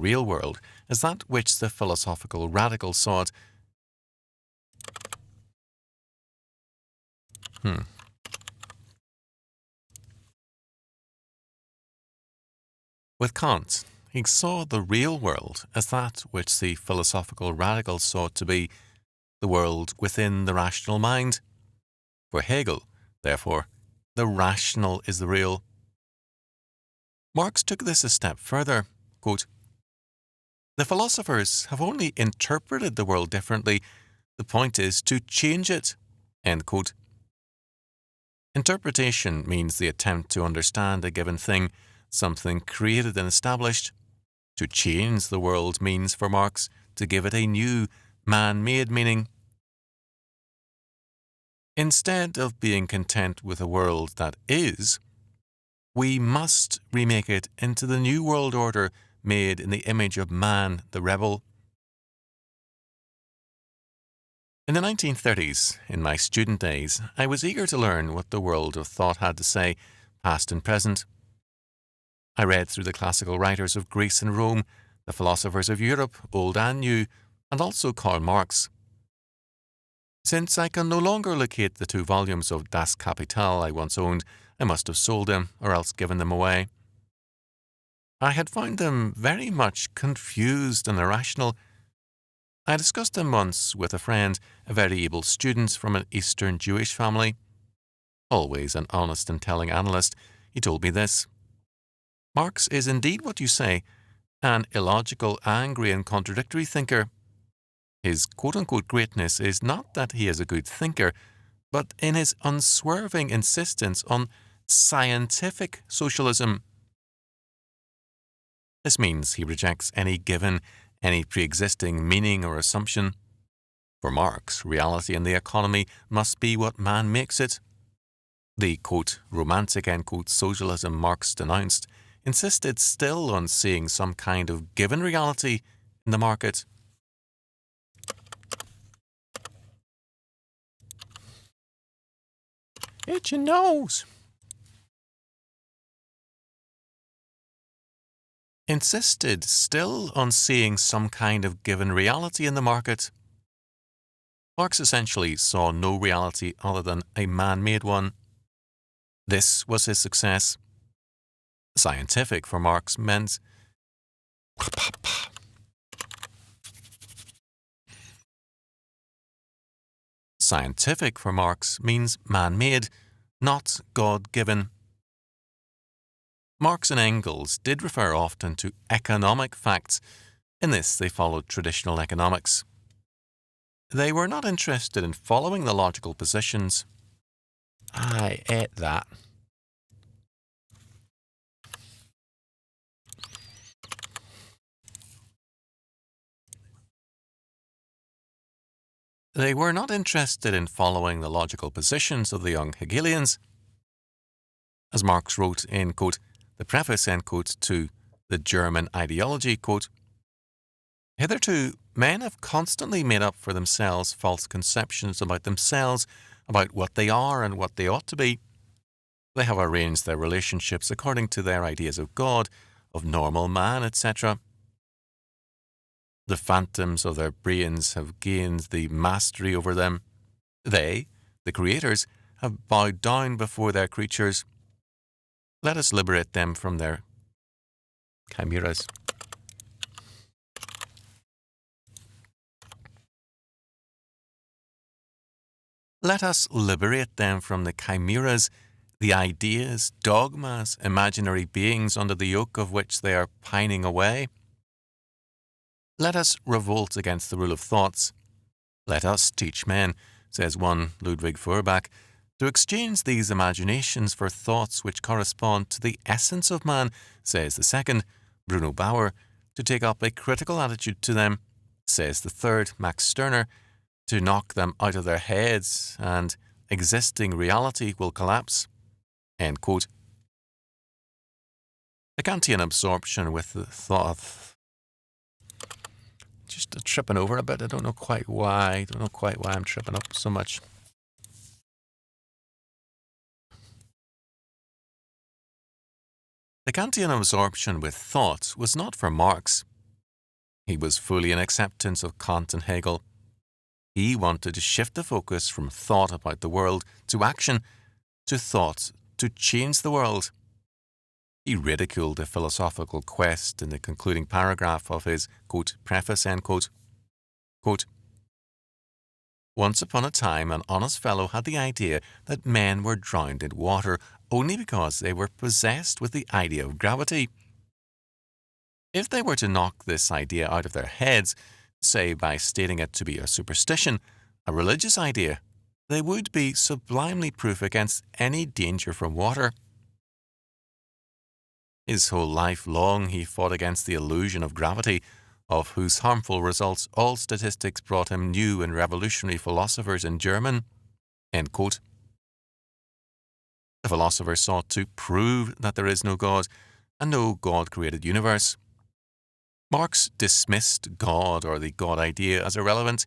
real world as that which the philosophical radical sought. Hmm. With Kant, he saw the real world as that which the philosophical radical sought to be the world within the rational mind. For Hegel, therefore, the rational is the real. Marx took this a step further. Quote, the philosophers have only interpreted the world differently. The point is to change it. End quote. Interpretation means the attempt to understand a given thing, something created and established. To change the world means, for Marx, to give it a new, man-made meaning. Instead of being content with a world that is, we must remake it into the new world order made in the image of man, the rebel. In the 1930s, in my student days, I was eager to learn what the world of thought had to say, past and present. I read through the classical writers of Greece and Rome, the philosophers of Europe, old and new, and also Karl Marx. Since I can no longer locate the 2 volumes of Das Kapital I once owned, I must have sold them or else given them away. I had found them very much confused and irrational. I discussed them once with a friend, a very able student from an Eastern Jewish family. Always an honest and telling analyst, he told me this. Marx is indeed what you say, an illogical, angry and contradictory thinker. His quote-unquote greatness is not that he is a good thinker, but in his unswerving insistence on scientific socialism. This means he rejects any given, any pre-existing meaning or assumption. For Marx, reality and the economy must be what man makes it. The, quote, romantic, end quote, socialism Marx denounced insisted still on seeing some kind of given reality in the market. Itch your nose. Insisted still on seeing some kind of given reality in the market. Marx essentially saw no reality other than a man-made one. This was his success. Scientific for Marx meant Scientific for Marx means man-made, not God-given. Marx and Engels did refer often to economic facts. In this, they followed traditional economics. They were not interested in following the logical positions. I ate that. They were not interested in following the logical positions of the young Hegelians. As Marx wrote in, quote, the preface, end quote, to the German ideology, quote, hitherto, men have constantly made up for themselves false conceptions about themselves, about what they are and what they ought to be. They have arranged their relationships according to their ideas of God, of normal man, etc. The phantoms of their brains have gained the mastery over them. They, the creators, have bowed down before their creatures. Let us liberate them from their chimeras. Let us liberate them from the chimeras, the ideas, dogmas, imaginary beings under the yoke of which they are pining away. Let us revolt against the rule of thoughts. Let us teach men, says one Ludwig Feuerbach, to exchange these imaginations for thoughts which correspond to the essence of man, says the second, Bruno Bauer, to take up a critical attitude to them, says the third, Max Stirner, to knock them out of their heads, and existing reality will collapse. End quote. The Kantian absorption with the thought just tripping over a bit. I don't know quite why. I'm tripping up so much. The Kantian absorption with thought was not for Marx. He was fully in acceptance of Kant and Hegel. He wanted to shift the focus from thought about the world to action, to thought to change the world. He ridiculed the philosophical quest in the concluding paragraph of his, quote, preface, end quote. Quote, once upon a time, an honest fellow had the idea that men were drowned in water only because they were possessed with the idea of gravity. If they were to knock this idea out of their heads, say by stating it to be a superstition, a religious idea, they would be sublimely proof against any danger from water. His whole life long he fought against the illusion of gravity, of whose harmful results all statistics brought him new and revolutionary philosophers in German. End quote. The philosopher sought to prove that there is no God and no God-created universe. Marx dismissed God or the God idea as irrelevant.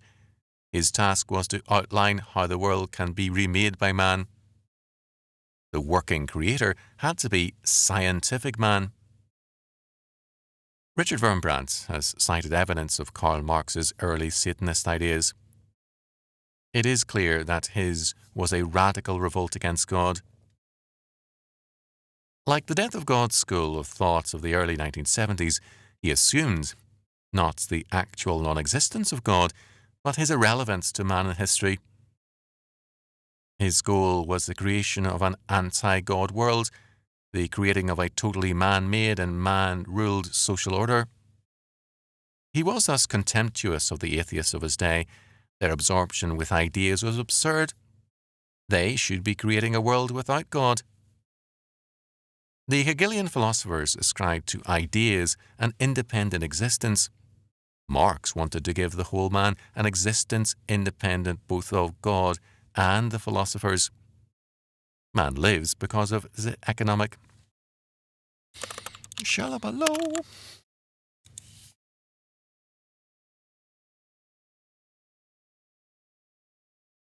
His task was to outline how the world can be remade by man. The working creator had to be scientific man. Richard Wurmbrand has cited evidence of Karl Marx's early Satanist ideas. It is clear that his was a radical revolt against God. Like the Death of God school of thought of the early 1970s, he assumed not the actual non-existence of God, but his irrelevance to man in history. His goal was the creation of an anti-God world, the creating of a totally man-made and man-ruled social order. He was thus contemptuous of the atheists of his day. Their absorption with ideas was absurd. They should be creating a world without God. The Hegelian philosophers ascribed to ideas an independent existence. Marx wanted to give the whole man an existence independent both of God and the philosophers. Man lives because of the economic. Shalabalo.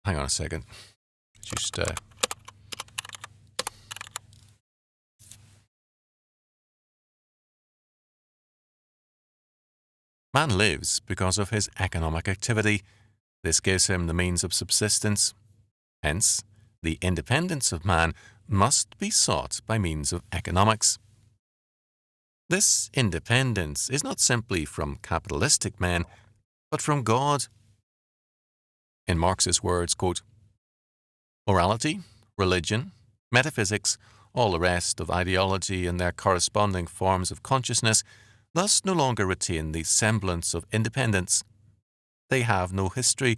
Hang on a second. Just Man lives because of his economic activity. This gives him the means of subsistence. Hence, the independence of man must be sought by means of economics. This independence is not simply from capitalistic men, but from God. In Marx's words, quote, morality, religion, metaphysics, all the rest of ideology and their corresponding forms of consciousness thus no longer retain the semblance of independence. They have no history,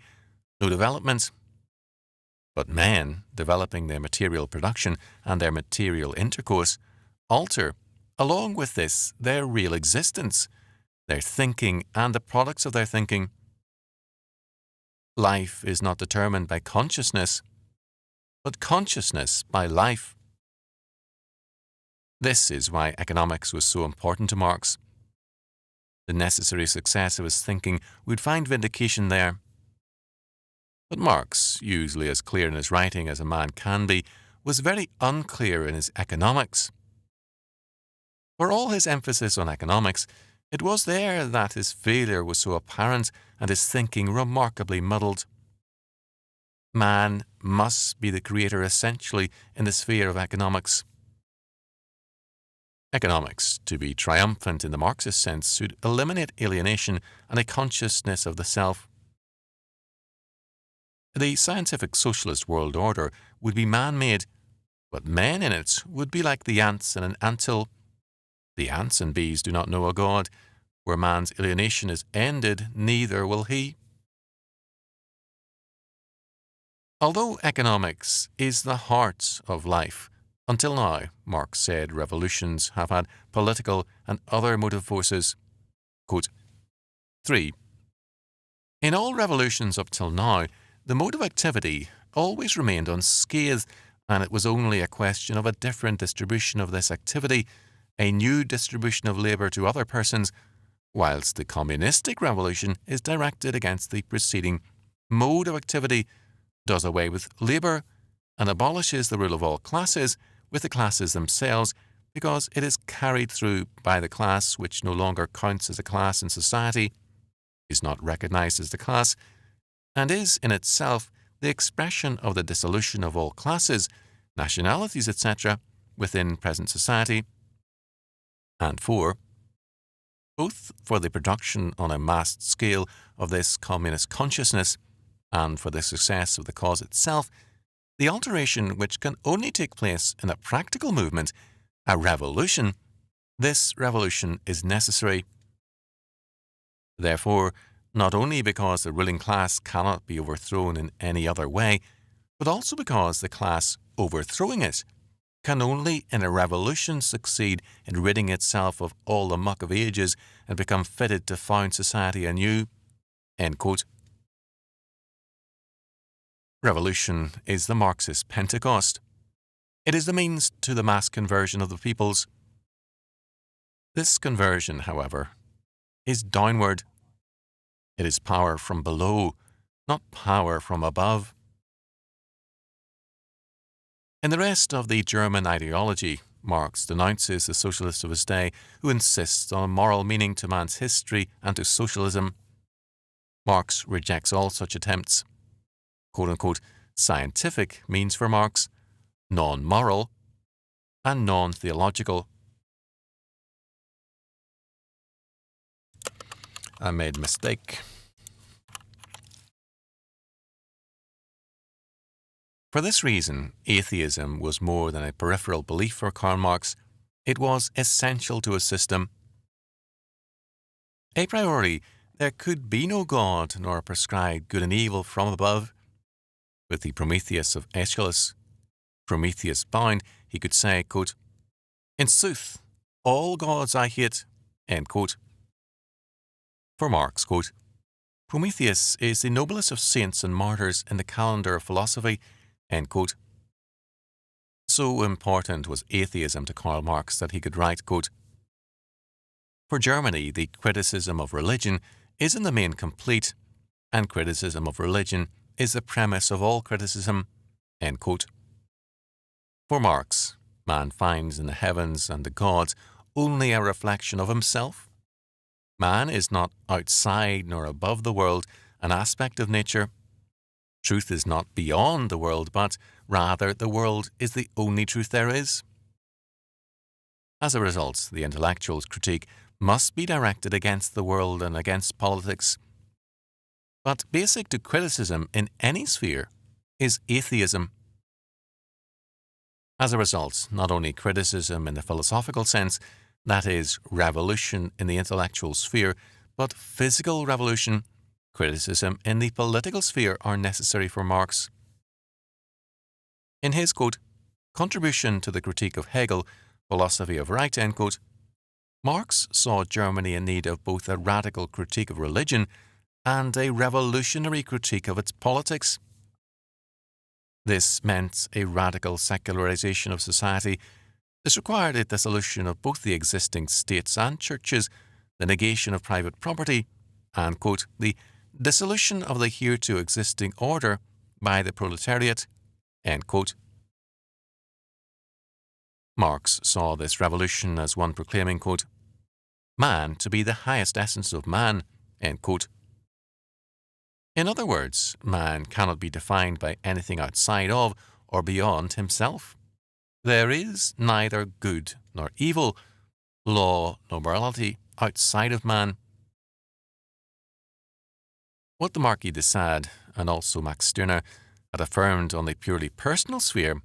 no development. But men, developing their material production and their material intercourse, alter, along with this, their real existence, their thinking and the products of their thinking. Life is not determined by consciousness, but consciousness by life. This is why economics was so important to Marx. The necessary success of his thinking would find vindication there. But Marx, usually as clear in his writing as a man can be, was very unclear in his economics. For all his emphasis on economics, it was there that his failure was so apparent and his thinking remarkably muddled. Man must be the creator essentially in the sphere of economics. Economics, to be triumphant in the Marxist sense, should eliminate alienation and a consciousness of the self. The scientific socialist world order would be man-made, but men in it would be like the ants in an anthill. The ants and bees do not know a God. Where man's alienation is ended, neither will he. Although economics is the heart of life, until now, Marx said, revolutions have had political and other motive forces. Quote, 3. In all revolutions up till now, the mode of activity always remained unscathed, and it was only a question of a different distribution of this activity, a new distribution of labour to other persons, whilst the communistic revolution is directed against the preceding mode of activity, does away with labour, and abolishes the rule of all classes, with the classes themselves, because it is carried through by the class which no longer counts as a class in society, is not recognized as the class, and is in itself the expression of the dissolution of all classes, nationalities, etc., within present society. And 4. Both for the production on a massed scale of this communist consciousness and for the success of the cause itself, the alteration which can only take place in a practical movement, a revolution, this revolution is necessary. Therefore, not only because the ruling class cannot be overthrown in any other way, but also because the class overthrowing it can only in a revolution succeed in ridding itself of all the muck of ages and become fitted to found society anew. End quote. Revolution is the Marxist Pentecost. It is the means to the mass conversion of the peoples. This conversion, however, is downward. It is power from below, not power from above. In the rest of the German ideology, Marx denounces the socialists of his day who insist on a moral meaning to man's history and to socialism. Marx rejects all such attempts. Quote-unquote, scientific means for Marx non-moral and non-theological. I made a mistake. For this reason, atheism was more than a peripheral belief for Karl Marx. It was essential to his system. A priori, there could be no God nor prescribed good and evil from above. With the Prometheus of Aeschylus, Prometheus bound, he could say, quote, in sooth, all gods I hate, end quote. For Marx, quote, Prometheus is the noblest of saints and martyrs in the calendar of philosophy, end quote. So important was atheism to Karl Marx that he could write, quote, for Germany, the criticism of religion is in the main complete, and criticism of religion is the premise of all criticism, end quote. For Marx, man finds in the heavens and the gods only a reflection of himself. Man is not outside nor above the world, an aspect of nature. Truth is not beyond the world, but rather the world is the only truth there is. As a result, the intellectual's critique must be directed against the world and against politics. But basic to criticism in any sphere is atheism. As a result, not only criticism in the philosophical sense, that is, revolution in the intellectual sphere, but physical revolution, criticism in the political sphere are necessary for Marx. In his, quote, contribution to the critique of Hegel, Philosophy of Right, end quote, Marx saw Germany in need of both a radical critique of religion and a revolutionary critique of its politics. This meant a radical secularization of society. This required a dissolution of both the existing states and churches, the negation of private property, and, quote, the dissolution of the hereto existing order by the proletariat, end quote. Marx saw this revolution as one proclaiming, quote, man to be the highest essence of man, end quote. In other words, man cannot be defined by anything outside of or beyond himself. There is neither good nor evil, law nor morality outside of man. What the Marquis de Sade and also Max Stirner had affirmed on the purely personal sphere,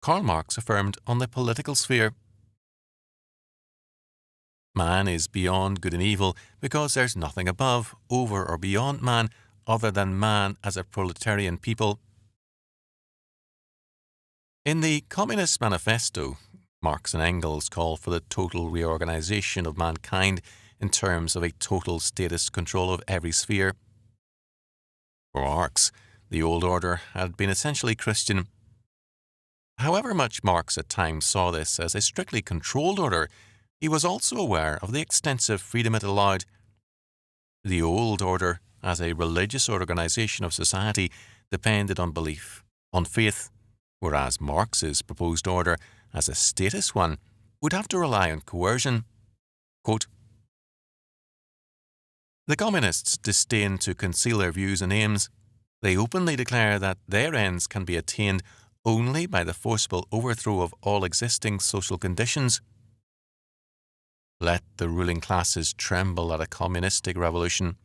Karl Marx affirmed on the political sphere. Man is beyond good and evil because there's nothing above, over or beyond man other than man as a proletarian people. In the Communist Manifesto, Marx and Engels call for the total reorganization of mankind in terms of a total statist control of every sphere. For Marx, the old order had been essentially Christian. However much Marx at times saw this as a strictly controlled order, he was also aware of the extensive freedom it allowed. The old order, as a religious organization of society, depended on belief, on faith, whereas Marx's proposed order, as a statist one, would have to rely on coercion. Quote, The communists disdain to conceal their views and aims. They openly declare that their ends can be attained only by the forcible overthrow of all existing social conditions. Let the ruling classes tremble at a communistic revolution.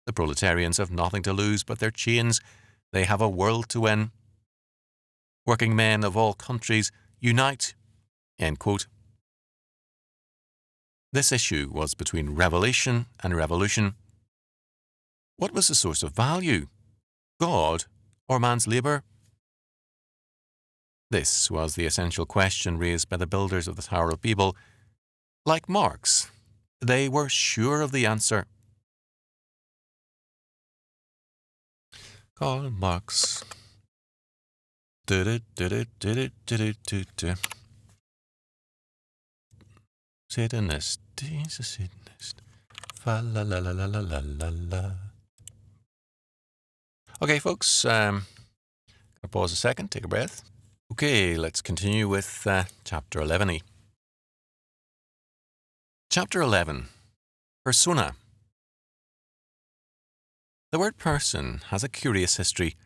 The proletarians have nothing to lose but their chains. They have a world to win. Working men of all countries, unite. End quote. This issue was between revelation and revolution. What was the source of value? God or man's labour? This was the essential question raised by the builders of the Tower of Babel. Like Marx, they were sure of the answer. Karl Marx. Satanist, he's a Satanist. Fa la la la la la la la la. Okay, folks, I'll pause a second, take a breath. Okay, let's continue with Chapter 11. Chapter 11, Persona. The word person has a curious history.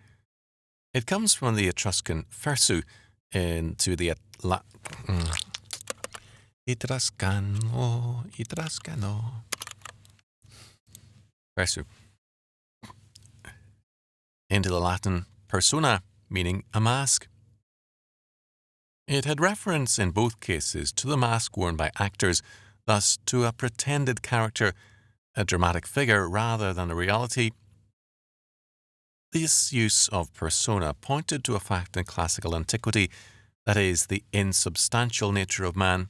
It comes from the Etruscan fersu into the Etruscano. Fersu. Into the Latin persona, meaning a mask. It had reference in both cases to the mask worn by actors, thus to a pretended character, a dramatic figure rather than a reality. This use of persona pointed to a fact in classical antiquity, that is, the insubstantial nature of man.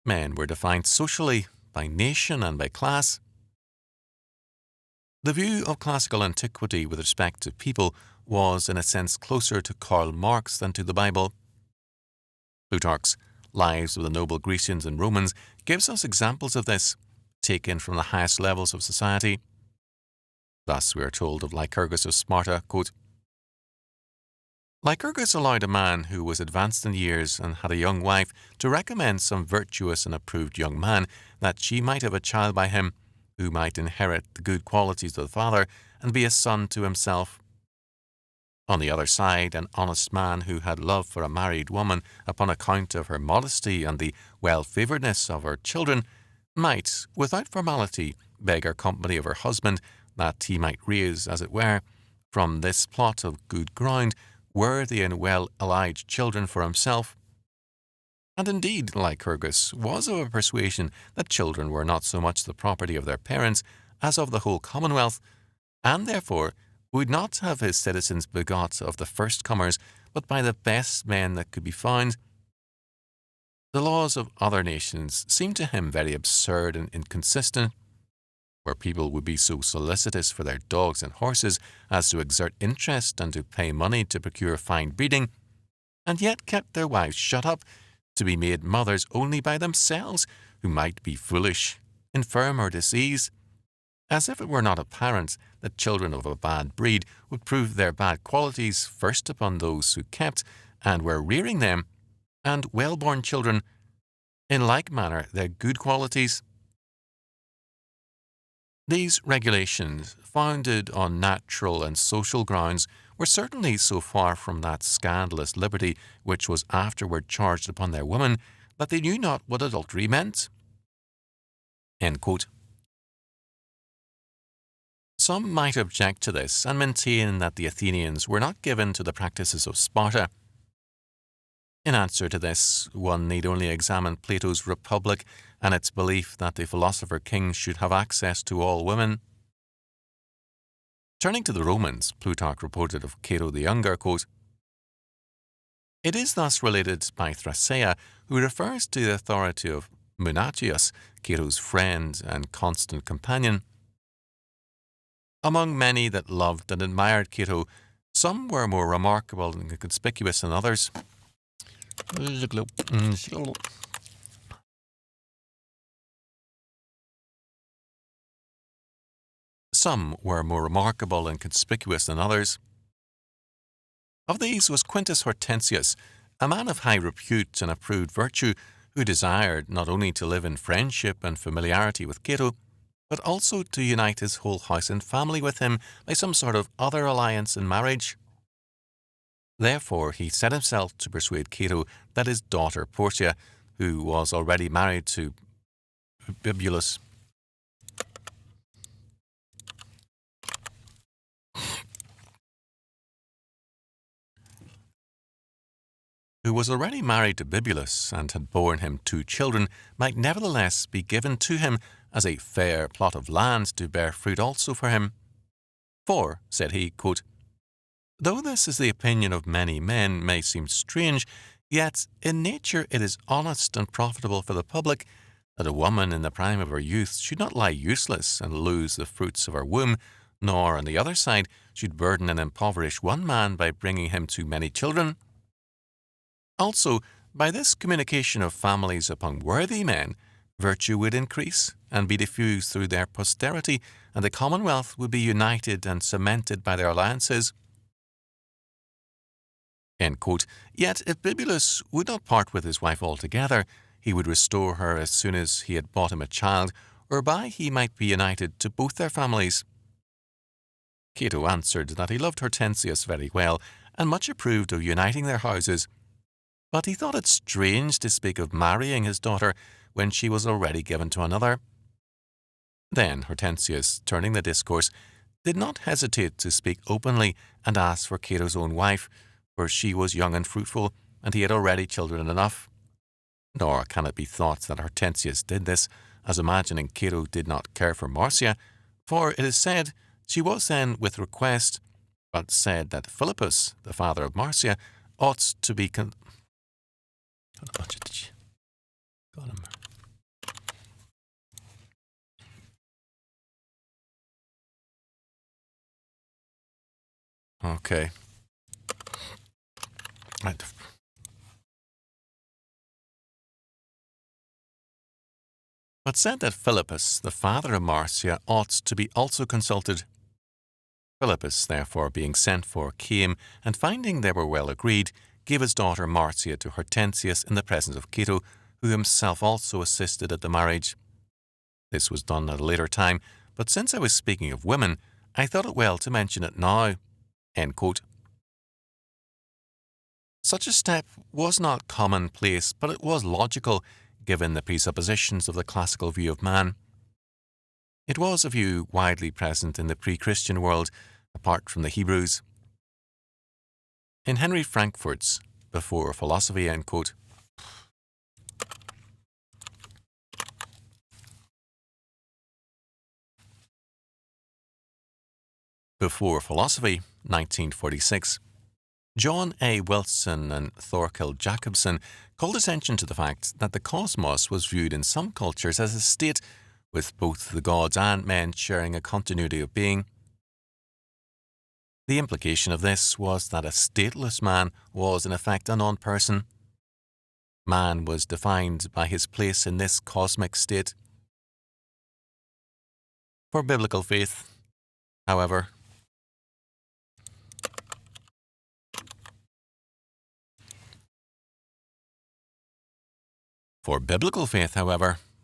Men were defined socially, by nation and by class. The view of classical antiquity with respect to people was, in a sense, closer to Karl Marx than to the Bible. Plutarch's Lives of the Noble Grecians and Romans gives us examples of this, taken from the highest levels of society. Thus we are told of Lycurgus of Sparta, quote, Lycurgus allowed a man who was advanced in years and had a young wife to recommend some virtuous and approved young man, that she might have a child by him, who might inherit the good qualities of the father and be a son to himself. On the other side, an honest man who had love for a married woman upon account of her modesty and the well-favouredness of her children might, without formality, beg her company of her husband, that he might raise, as it were, from this plot of good ground, worthy and well-allied children for himself. And indeed, Lycurgus was of a persuasion that children were not so much the property of their parents as of the whole commonwealth, and therefore would not have his citizens begot of the first comers, but by the best men that could be found. The laws of other nations seemed to him very absurd and inconsistent, where people would be so solicitous for their dogs and horses as to exert interest and to pay money to procure fine breeding, and yet kept their wives shut up to be made mothers only by themselves, who might be foolish, infirm, or diseased, as if it were not apparent that children of a bad breed would prove their bad qualities first upon those who kept and were rearing them, and well-born children, in like manner, their good qualities. These regulations, founded on natural and social grounds, were certainly so far from that scandalous liberty which was afterward charged upon their women, that they knew not what adultery meant. End quote. Some might object to this and maintain that the Athenians were not given to the practices of Sparta. In answer to this, one need only examine Plato's Republic and its belief that the philosopher king should have access to all women. Turning to the Romans, Plutarch reported of Cato the Younger, quote, It is thus related by Thrasea, who refers to the authority of Munatius, Cato's friend and constant companion. Among many that loved and admired Cato, some were more remarkable and conspicuous than others. Some were more remarkable and conspicuous than others. Of these was Quintus Hortensius, a man of high repute and approved virtue, who desired not only to live in friendship and familiarity with Cato, but also to unite his whole house and family with him by some sort of other alliance in marriage. Therefore, he set himself to persuade Cato that his daughter Portia, who was already married to Bibulus, and had borne him 2 children, might nevertheless be given to him as a fair plot of land to bear fruit also for him. For, said he, quote, though this is the opinion of many men may seem strange, yet in nature it is honest and profitable for the public that a woman in the prime of her youth should not lie useless and lose the fruits of her womb, nor, on the other side, should burden and impoverish one man by bringing him too many children. Also, by this communication of families upon worthy men, virtue would increase and be diffused through their posterity, and the commonwealth would be united and cemented by their alliances. End quote. Yet if Bibulus would not part with his wife altogether, he would restore her as soon as he had bought him a child, whereby he might be united to both their families. Cato answered that he loved Hortensius very well, and much approved of uniting their houses, but he thought it strange to speak of marrying his daughter when she was already given to another. Then Hortensius, turning the discourse, did not hesitate to speak openly and ask for Cato's own wife, for she was young and fruitful, and he had already children enough. Nor can it be thought that Hortensius did this, as imagining Cato did not care for Marcia, for it is said she was then with request, but said that Philippus, the father of Marcia, ought to be Got him. Okay. Right. But said that Philippus, the father of Marcia, ought to be also consulted. Philippus, therefore, being sent for, came, and finding they were well agreed, gave his daughter Marcia to Hortensius in the presence of Cato, who himself also assisted at the marriage. This was done at a later time, but since I was speaking of women, I thought it well to mention it now. End quote. Such a step was not commonplace, but it was logical, given the presuppositions of the classical view of man. It was a view widely present in the pre-Christian world, apart from the Hebrews. In Henry Frankfurt's Before Philosophy, end quote, Before Philosophy, 1946, John A. Wilson and Thorkild Jacobson called attention to the fact that the cosmos was viewed in some cultures as a state, with both the gods and men sharing a continuity of being. The implication of this was that a stateless man was in effect a non-person. Man was defined by his place in this cosmic state. For biblical faith, however,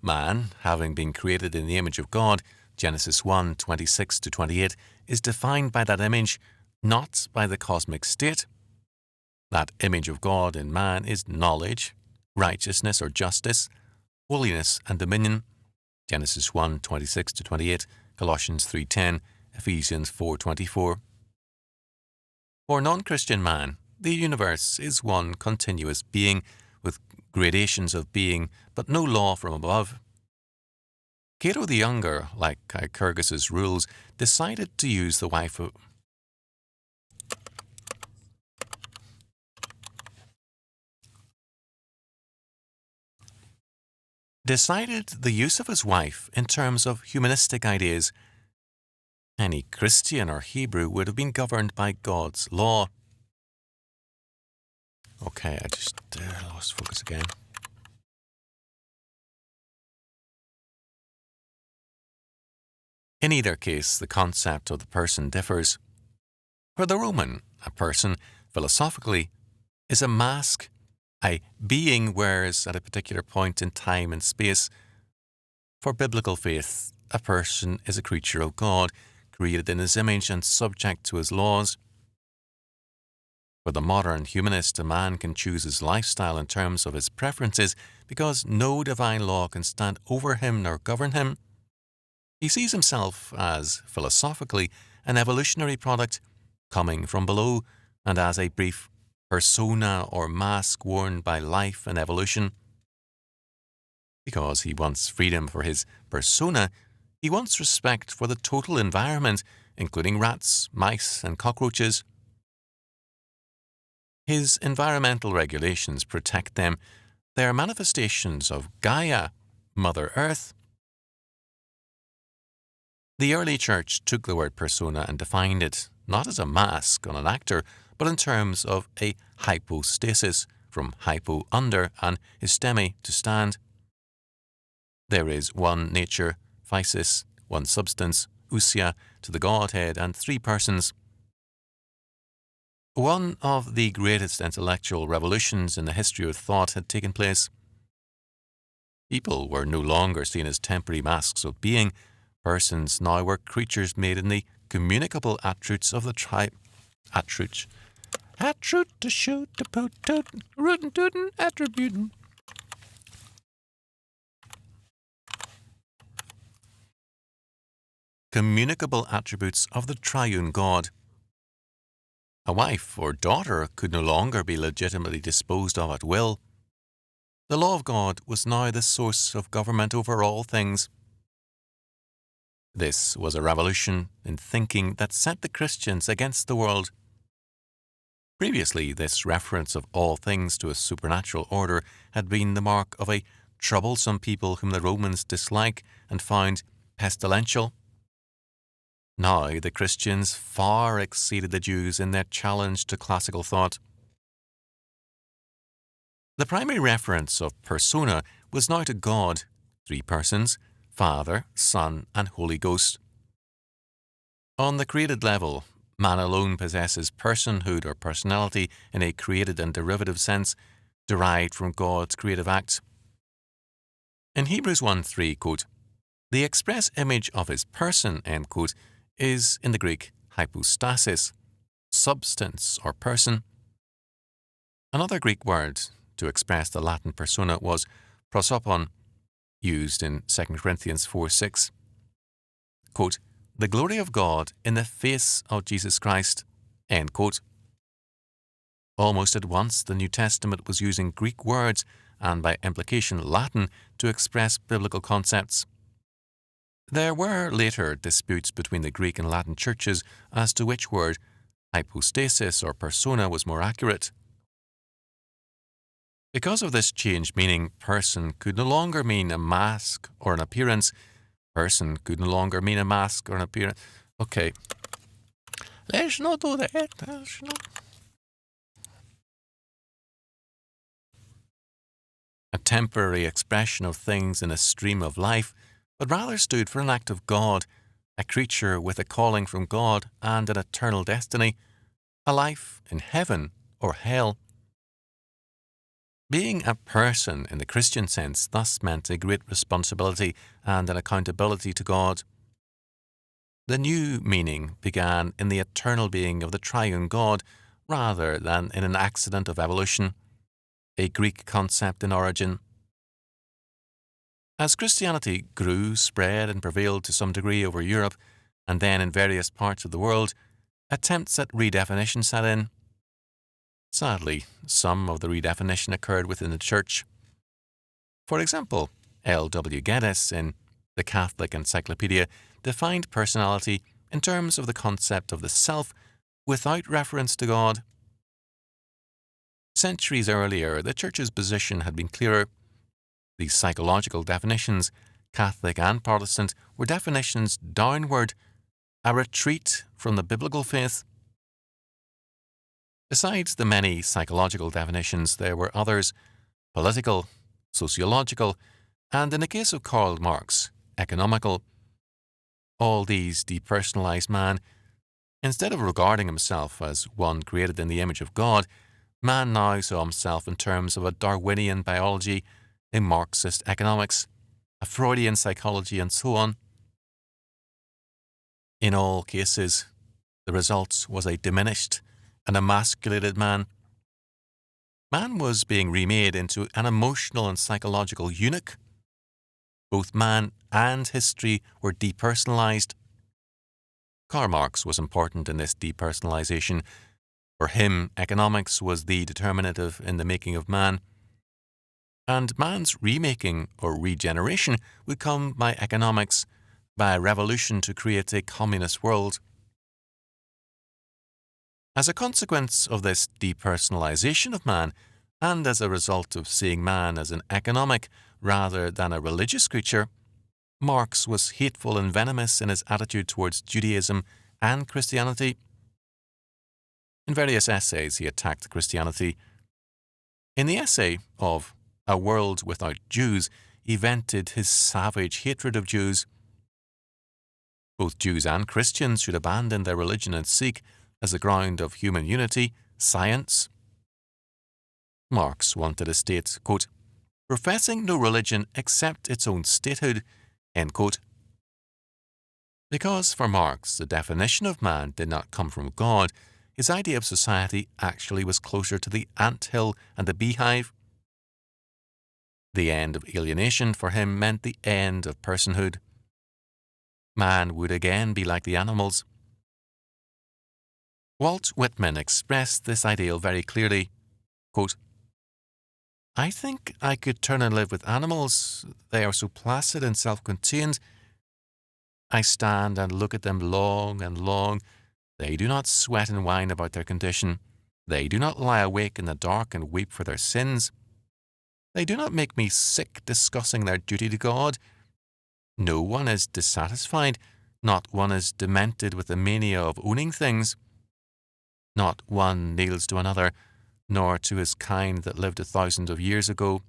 man, having been created in the image of God, Genesis 1:26-28, is defined by that image, not by the cosmic state. That image of God in man is knowledge, righteousness or justice, holiness and dominion, Genesis 1:26-28, Colossians 3:10, Ephesians 4:24. For non-Christian man, the universe is one continuous being, with gradations of being, but no law from above. Cato the Younger, like Lycurgus's rules, decided to use the wife of the use of his wife in terms of humanistic ideas. Any Christian or Hebrew would have been governed by God's law. Okay, I just lost focus again. In either case, the concept of the person differs. For the Roman, a person, philosophically, is a mask a being wears at a particular point in time and space. For biblical faith, a person is a creature of God, created in his image and subject to his laws. For the modern humanist, a man can choose his lifestyle in terms of his preferences because no divine law can stand over him nor govern him. He sees himself as, philosophically, an evolutionary product coming from below and as a brief persona or mask worn by life and evolution. Because he wants freedom for his persona, he wants respect for the total environment, including rats, mice, and cockroaches. His environmental regulations protect them. They are manifestations of Gaia, Mother Earth. The early church took the word persona and defined it not as a mask on an actor, but in terms of a hypostasis, from hypo under and histemi to stand. There is one nature, physis, one substance, ousia, to the Godhead, and three persons. One of the greatest intellectual revolutions in the history of thought had taken place. People were no longer seen as temporary masks of being. Persons now were creatures made in the communicable attributes of the tribe. Attribute to shoot to put to rootin' tootin' attribute. Communicable attributes of the triune God. A wife or daughter could no longer be legitimately disposed of at will. The law of God was now the source of government over all things. This was a revolution in thinking that set the Christians against the world. Previously, this reference of all things to a supernatural order had been the mark of a troublesome people whom the Romans disliked and found pestilential. Now the Christians far exceeded the Jews in their challenge to classical thought. The primary reference of persona was now to God, three persons, Father, Son, and Holy Ghost. On the created level, man alone possesses personhood or personality in a created and derivative sense, derived from God's creative act. In Hebrews 1:3, quote, the express image of his person, end quote, is in the Greek hypostasis, substance or person. Another Greek word to express the Latin persona was prosopon, used in 2 Corinthians 4:6. Quote, the glory of God in the face of Jesus Christ, end quote. Almost at once, the New Testament was using Greek words and by implication Latin to express biblical concepts. There were later disputes between the Greek and Latin churches as to which word, hypostasis or persona, was more accurate. Because of this changed meaning, person could no longer mean a mask or an appearance. Person could no longer mean a mask or an appearance. Okay. Let's not do that. Let's not. A temporary expression of things in a stream of life, but rather stood for an act of God, a creature with a calling from God and an eternal destiny, a life in heaven or hell. Being a person in the Christian sense thus meant a great responsibility and an accountability to God. The new meaning began in the eternal being of the triune God rather than in an accident of evolution, a Greek concept in origin. As Christianity grew, spread and prevailed to some degree over Europe and then in various parts of the world, attempts at redefinition set in. Sadly, some of the redefinition occurred within the Church. For example, L.W. Geddes in The Catholic Encyclopedia defined personality in terms of the concept of the self without reference to God. Centuries earlier, the Church's position had been clearer. These psychological definitions, Catholic and Protestant, were definitions downward, a retreat from the biblical faith. Besides the many psychological definitions, there were others, political, sociological, and in the case of Karl Marx, economical. All these depersonalized man. Instead of regarding himself as one created in the image of God, man now saw himself in terms of a Darwinian biology, a Marxist economics, a Freudian psychology, and so on. In all cases, the result was a diminished and emasculated man. Man was being remade into an emotional and psychological eunuch. Both man and history were depersonalized. Karl Marx was important in this depersonalization. For him, economics was the determinative in the making of man. And man's remaking or regeneration would come by economics, by a revolution to create a communist world. As a consequence of this depersonalization of man, and as a result of seeing man as an economic rather than a religious creature, Marx was hateful and venomous in his attitude towards Judaism and Christianity. In various essays, he attacked Christianity. In the essay of A World Without Jews, he vented his savage hatred of Jews. Both Jews and Christians should abandon their religion and seek, as the ground of human unity, science. Marx wanted a state, quote, professing no religion except its own statehood, end quote. Because for Marx the definition of man did not come from God, his idea of society actually was closer to the ant-hill and the beehive. The end of alienation for him meant the end of personhood. Man would again be like the animals. Walt Whitman expressed this ideal very clearly, quote, I think I could turn and live with animals. They are so placid and self-contained. I stand and look at them long and long. They do not sweat and whine about their condition. They do not lie awake in the dark and weep for their sins. They do not make me sick discussing their duty to God. No one is dissatisfied. Not one is demented with the mania of owning things. Not one kneels to another, nor to his kind that lived 1,000 of years ago.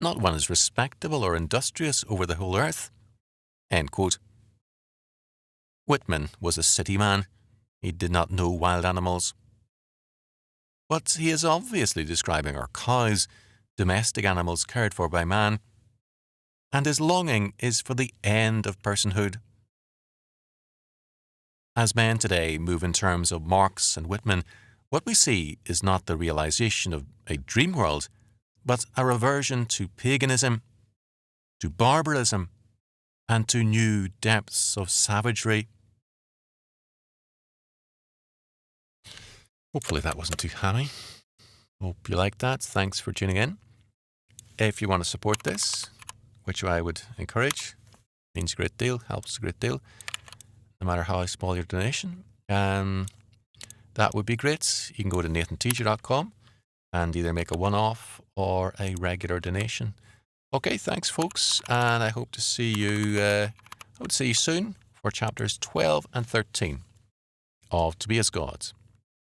Not one is respectable or industrious over the whole earth. End quote. Whitman was a city man. He did not know wild animals. But he is obviously describing our cows, domestic animals cared for by man, and his longing is for the end of personhood. As men today move in terms of Marx and Whitman, what we see is not the realization of a dream world, but a reversion to paganism, to barbarism, and to new depths of savagery. Hopefully that wasn't too hammy. Hope you liked that. Thanks for tuning in. If you want to support this, which I would encourage, means a great deal, helps a great deal, no matter how small your donation, that would be great. You can go to nathanteacher.com and either make a one-off or a regular donation. Okay, thanks folks, and I hope to see you soon for chapters 12 and 13 of To Be As Gods.